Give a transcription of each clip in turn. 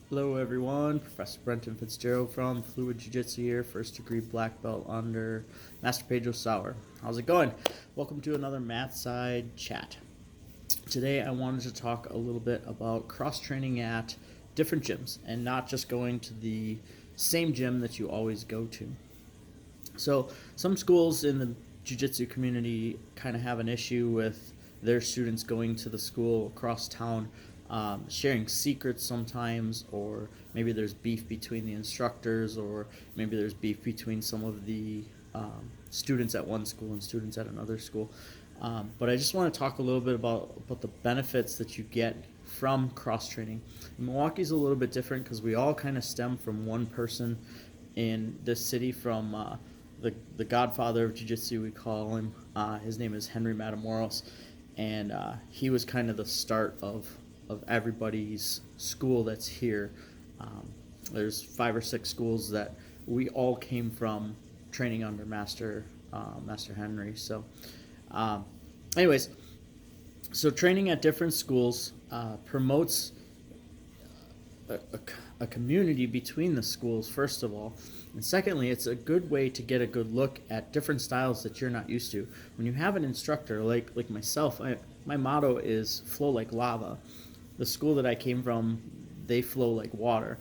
Hello everyone, Professor Brenton Fitzgerald from Fluid Jiu-Jitsu here, first degree black belt under Master Pedro Sauer. How's it going? Welcome to another Math Side chat. Today I wanted to talk a little bit about cross-training at different gyms and not just going to the same gym that you always go to. So some schools in the jiu-jitsu community kind of have an issue with their students going to the school across town, sharing secrets sometimes, or maybe there's beef between the instructors, or maybe there's beef between some of the students at one school and students at another school. But I just want to talk a little bit about the benefits that you get from cross-training. Milwaukee's a little bit different because we all kind of stem from one person in this city, from the godfather of jiu-jitsu, we call him. His name is Henry Matamoros, and he was kind of the start of everybody's school that's here. There's 5 or 6 schools that we all came from training under Master Henry. So anyways, so training at different schools promotes a community between the schools, first of all, and secondly, it's a good way to get a good look at different styles that you're not used to. When you have an instructor like myself, my motto is flow like lava. The school that I came from, they flow like water.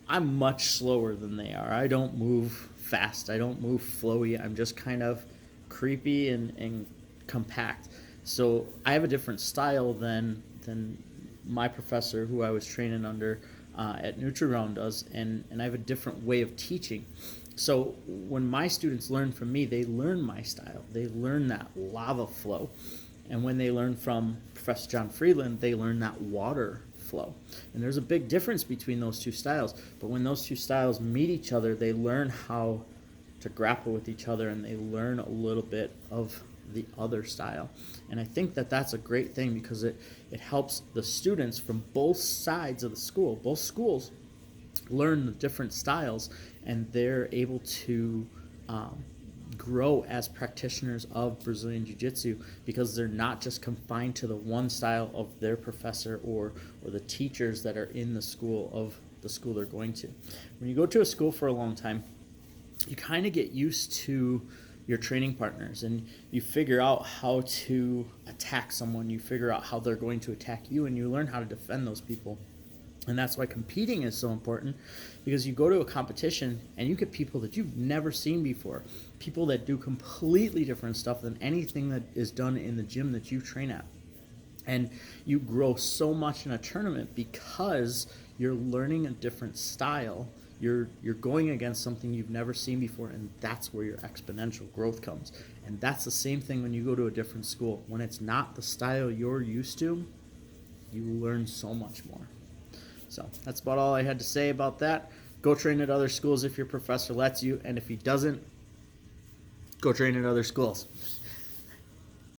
I'm much slower than they are. I don't move fast. I don't move flowy. I'm just kind of creepy and compact. So I have a different style than my professor who I was training under at NutriGround does, and I have a different way of teaching. So when my students learn from me, they learn my style. They learn that lava flow. And when they learn from Professor John Freeland, they learn that water flow. And there's a big difference between those two styles. But when those two styles meet each other, they learn how to grapple with each other, and they learn a little bit of the other style. And I think that that's a great thing because it helps the students from both sides of the school. Both schools learn the different styles, and they're able to grow as practitioners of Brazilian Jiu-Jitsu because they're not just confined to the one style of their professor or the teachers that are in the school they're going to. When you go to a school for a long time, you kind of get used to your training partners, and you figure out how to attack someone. You figure out how they're going to attack you, and you learn how to defend those people. And that's why competing is so important, because you go to a competition and you get people that you've never seen before, people that do completely different stuff than anything that is done in the gym that you train at. And you grow so much in a tournament because you're learning a different style. You're going against something you've never seen before, and that's where your exponential growth comes. And that's the same thing when you go to a different school. When it's not the style you're used to, you learn so much more. So that's about all I had to say about that. Go train at other schools if your professor lets you, and if he doesn't, go train at other schools.